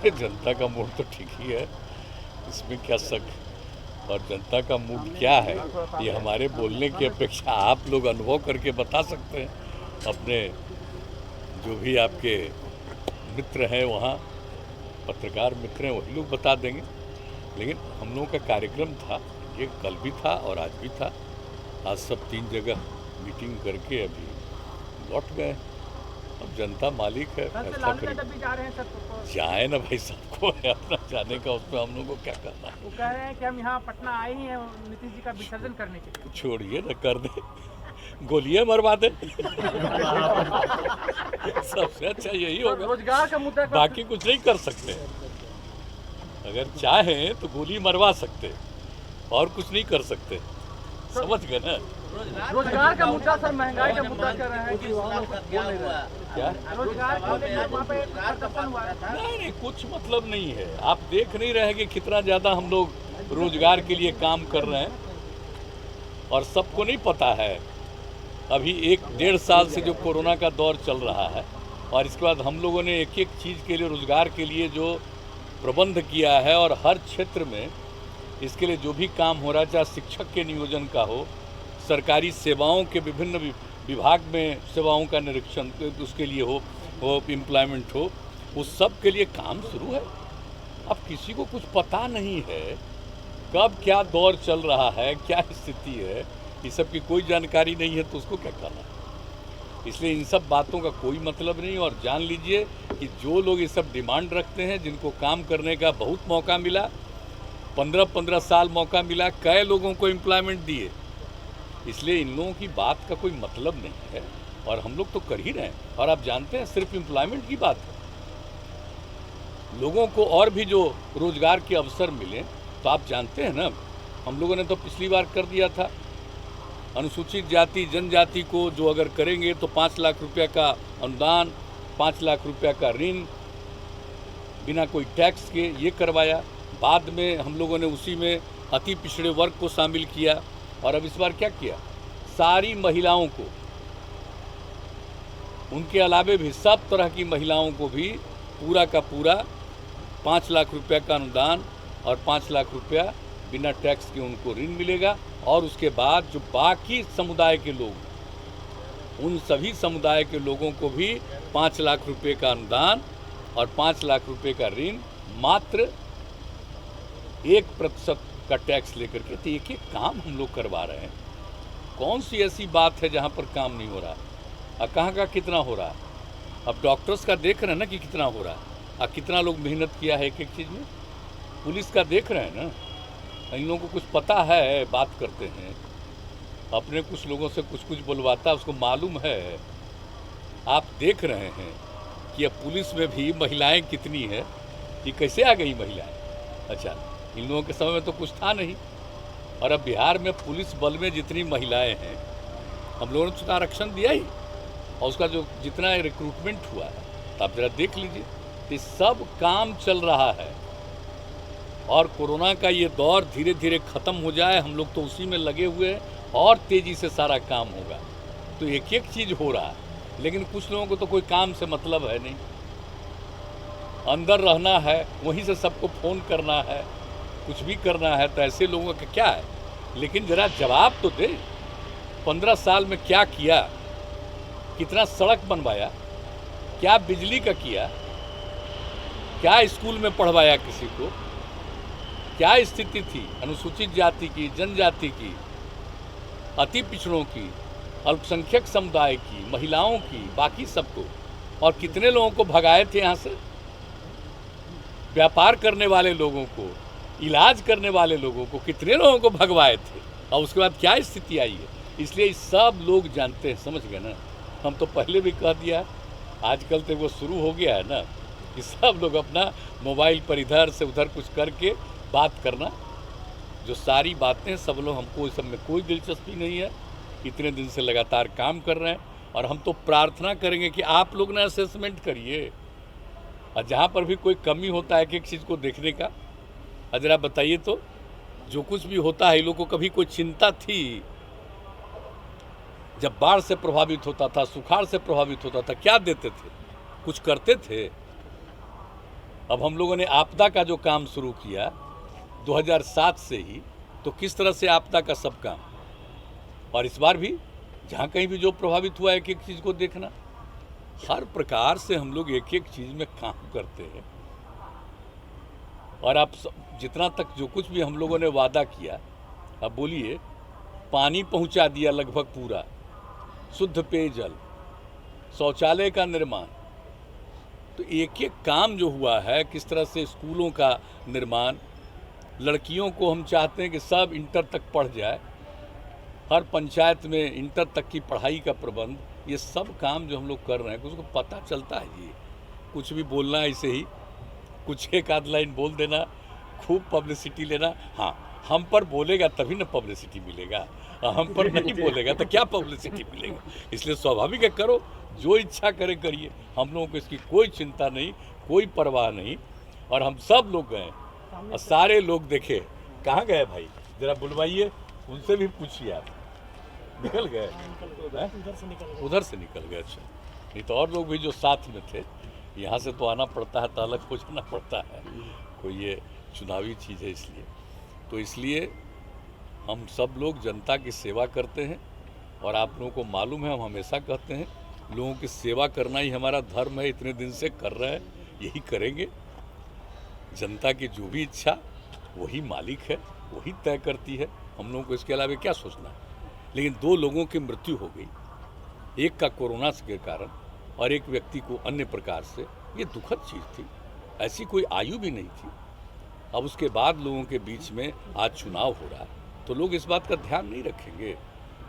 जनता का मूड तो ठीक ही है, इसमें क्या शक। और जनता का मूड क्या है ये हमारे बोलने की अपेक्षा आप लोग अनुभव करके बता सकते हैं। अपने जो भी आपके मित्र हैं वहाँ, पत्रकार मित्र हैं, वही लोग बता देंगे। लेकिन हम लोगों का कार्यक्रम था, ये कल भी था और आज भी था। आज सब 3 जगह मीटिंग करके अभी लौट गए। अब जनता मालिक है, फैसला करेगी। जाए ना भाई, सबको है अपना जाने का, उसमें हम लोग को क्या करना है। वो कह रहे हैं कि हम यहाँ पटना आए ही हैं नीतीश जी का विसर्जन करने के लिए। छोड़िए ना, कर दे, गोलियां मरवा दे। सबसे अच्छा यही होगा। रोजगार का मुद्दा बाकी कुछ नहीं कर सकते। अगर चाहें तो गोली मरवा सकते, और कुछ नहीं कर सकते। समझ गए ना। रोजगार का मुद्दा सर, महंगाई का मुद्दा कर रहे हैं कि क्या रोजगार वहाँ पे प्रदर्शन हुआ है। नहीं, कुछ मतलब नहीं है। आप देख नहीं रहे कि कितना ज़्यादा हम लोग रोजगार के लिए काम कर रहे हैं, और सबको नहीं पता है। अभी 1-1.5 साल से जो कोरोना का दौर चल रहा है, और इसके बाद हम लोगों ने एक एक चीज़ के लिए, रोजगार के लिए जो प्रबंध किया है, और हर क्षेत्र में इसके लिए जो भी काम हो रहा है, चाहे शिक्षक के नियोजन का हो, सरकारी सेवाओं के विभिन्न विभाग में सेवाओं का निरीक्षण उसके लिए हो, वो एम्प्लॉयमेंट हो, उस सब के लिए काम शुरू है। अब किसी को कुछ पता नहीं है कब क्या दौर चल रहा है, क्या स्थिति है, ये सब की कोई जानकारी नहीं है, तो उसको क्या करना है। इसलिए इन सब बातों का कोई मतलब नहीं। और जान लीजिए कि जो लोग ये सब डिमांड रखते हैं, जिनको काम करने का बहुत मौका मिला, 15-15 साल मौका मिला, कई लोगों को एम्प्लॉयमेंट दिए, इसलिए इन लोगों की बात का कोई मतलब नहीं है। और हम लोग तो कर ही रहे हैं। और आप जानते हैं, सिर्फ एम्प्लॉयमेंट की बात है, लोगों को और भी जो रोजगार के अवसर मिले, तो आप जानते हैं ना, हम लोगों ने तो पिछली बार कर दिया था, अनुसूचित जाति जनजाति को जो अगर करेंगे तो 5 लाख रुपया का अनुदान, 5 लाख रुपया का ऋण बिना कोई टैक्स के, ये करवाया। बाद में हम लोगों ने उसी में अति पिछड़े वर्ग को शामिल किया। और अब इस बार क्या किया, सारी महिलाओं को, उनके अलावे भी सब तरह की महिलाओं को भी पूरा का पूरा 5 लाख रुपया का अनुदान और 5 लाख रुपया बिना टैक्स के उनको ऋण मिलेगा। और उसके बाद जो बाकी समुदाय के लोग, उन सभी समुदाय के लोगों को भी 5 लाख रुपये का अनुदान और 5 लाख रुपये का ऋण, मात्र 1% का टैक्स लेकर के। तो एक काम हम लोग करवा रहे हैं। कौन सी ऐसी बात है जहाँ पर काम नहीं हो रहा, और कहाँ का कितना हो रहा है। अब डॉक्टर्स का देख रहे हैं ना कि कितना हो रहा है, और कितना लोग मेहनत किया है एक एक चीज़ में। पुलिस का देख रहे हैं ना, इन लोगों को कुछ पता है, बात करते हैं, अपने कुछ लोगों से कुछ कुछ बुलवाता है, उसको मालूम है। आप देख रहे हैं कि अब पुलिस में भी महिलाएं कितनी है, कि कैसे आ गई महिलाएं। अच्छा, इन लोगों के समय में तो कुछ था नहीं। और अब बिहार में पुलिस बल में जितनी महिलाएं हैं, हम लोगों ने उसका आरक्षण दिया ही, और उसका जो जितना रिक्रूटमेंट हुआ है, तो आप जरा देख लीजिए। तो सब काम चल रहा है, और कोरोना का ये दौर धीरे धीरे ख़त्म हो जाए, हम लोग तो उसी में लगे हुए हैं, और तेज़ी से सारा काम होगा। तो एक एक चीज़ हो रहा है, लेकिन कुछ लोगों को तो कोई काम से मतलब है नहीं, अंदर रहना है, वहीं से सबको फ़ोन करना है, कुछ भी करना है। तो ऐसे लोगों का क्या है। लेकिन ज़रा जवाब तो दे, 15 साल में क्या किया, कितना सड़क बनवाया, क्या बिजली का किया, क्या स्कूल में पढ़वाया किसी को, क्या स्थिति थी अनुसूचित जाति की, जनजाति की, अति पिछड़ों की, अल्पसंख्यक समुदाय की, महिलाओं की, बाकी सबको। और कितने लोगों को भगाए थे यहाँ से, व्यापार करने वाले लोगों को, इलाज करने वाले लोगों को, कितने लोगों को भगवाए थे, और उसके बाद क्या स्थिति आई है। इसलिए सब लोग जानते हैं, समझ गए ना। हम तो पहले भी कह दिया, आजकल तो वो शुरू हो गया है ना, कि सब लोग अपना मोबाइल पर इधर से उधर कुछ करके बात करना। जो सारी बातें सब लोग, हमको इस सब में कोई दिलचस्पी नहीं है। इतने दिन से लगातार काम कर रहे हैं, और हम तो प्रार्थना करेंगे कि आप लोग ना असेसमेंट करिए, और जहाँ पर भी कोई कमी होता है एक एक चीज़ को देखने का, ज़रा बताइए तो। जो कुछ भी होता है, इन लोगों को कभी कोई चिंता थी? जब बाढ़ से प्रभावित होता था, सुखाड़ से प्रभावित होता था, क्या देते थे, कुछ करते थे? अब हम लोगों ने आपदा का जो काम शुरू किया 2007 से ही, तो किस तरह से आपदा का सब काम, और इस बार भी जहाँ कहीं भी जो प्रभावित हुआ एक एक चीज़ को देखना, हर प्रकार से हम लोग एक एक चीज़ में काम करते हैं। और आप जितना तक जो कुछ भी हम लोगों ने वादा किया, अब बोलिए, पानी पहुंचा दिया लगभग पूरा, शुद्ध पेयजल, शौचालय का निर्माण, तो एक एक काम जो हुआ है, किस तरह से स्कूलों का निर्माण, लड़कियों को हम चाहते हैं कि सब इंटर तक पढ़ जाए, हर पंचायत में इंटर तक की पढ़ाई का प्रबंध, ये सब काम जो हम लोग कर रहे हैं, उसको पता चलता है जी। कुछ भी बोलना ऐसे ही, कुछ एक आध लाइन बोल देना, खूब पब्लिसिटी लेना, हाँ हम पर बोलेगा तभी ना पब्लिसिटी मिलेगा, हम पर नहीं बोलेगा तो क्या पब्लिसिटी मिलेगा। इसलिए स्वाभाविक है, करो जो इच्छा करे करिए, हम लोगों को इसकी कोई चिंता नहीं, कोई परवाह नहीं। और हम सब लोग गए और सारे लोग देखे, कहाँ गए भाई, जरा बुलवाइए, उनसे भी पूछिए। आप निकल गए, उधर से निकल गए। अच्छा, नहीं तो और लोग भी जो साथ में थे, यहाँ से तो आना पड़ता है, तो अलग हो जाना पड़ता है, कोई ये चुनावी चीज़ है इसलिए। तो इसलिए हम सब लोग जनता की सेवा करते हैं, और आप लोगों को मालूम है, हम हमेशा कहते हैं लोगों की सेवा करना ही हमारा धर्म है, इतने दिन से कर रहे हैं, यही करेंगे। जनता की जो भी इच्छा वही मालिक है, वही तय करती है, हम लोगों को इसके अलावा क्या सोचना है। लेकिन 2 लोगों की मृत्यु हो गई, एक का कोरोना के कारण और एक व्यक्ति को अन्य प्रकार से, ये दुखद चीज़ थी, ऐसी कोई आयु भी नहीं थी। अब उसके बाद लोगों के बीच में आज चुनाव हो रहा है, तो लोग इस बात का ध्यान नहीं रखेंगे,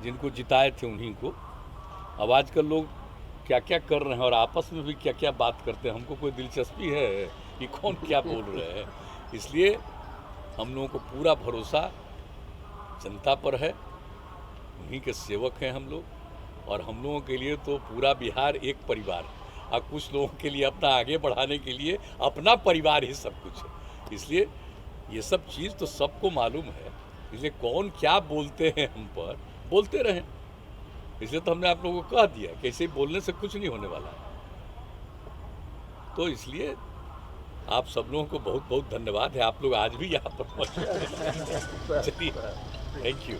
जिनको जिताए थे उन्हीं को। अब आजकल लोग क्या क्या कर रहे हैं और आपस में भी क्या क्या बात करते हैं, हमको कोई दिलचस्पी है कि कौन क्या बोल रहे हैं। इसलिए हम लोगों को पूरा भरोसा जनता पर है, उन्हीं के सेवक हैं हम लोग, और हम लोगों के लिए तो पूरा बिहार एक परिवार है, और कुछ लोगों के लिए अपना आगे बढ़ाने के लिए अपना परिवार ही सब कुछ है। इसलिए ये सब चीज़ तो सबको मालूम है, इसलिए कौन क्या बोलते हैं हम पर, बोलते रहें। इसलिए तो हमने आप लोगों को कह दिया कि ऐसे बोलने से कुछ नहीं होने वाला। तो इसलिए आप सब लोगों को बहुत बहुत धन्यवाद है, आप लोग आज भी यहाँ पर पहुँचे। चलिए, थैंक यू।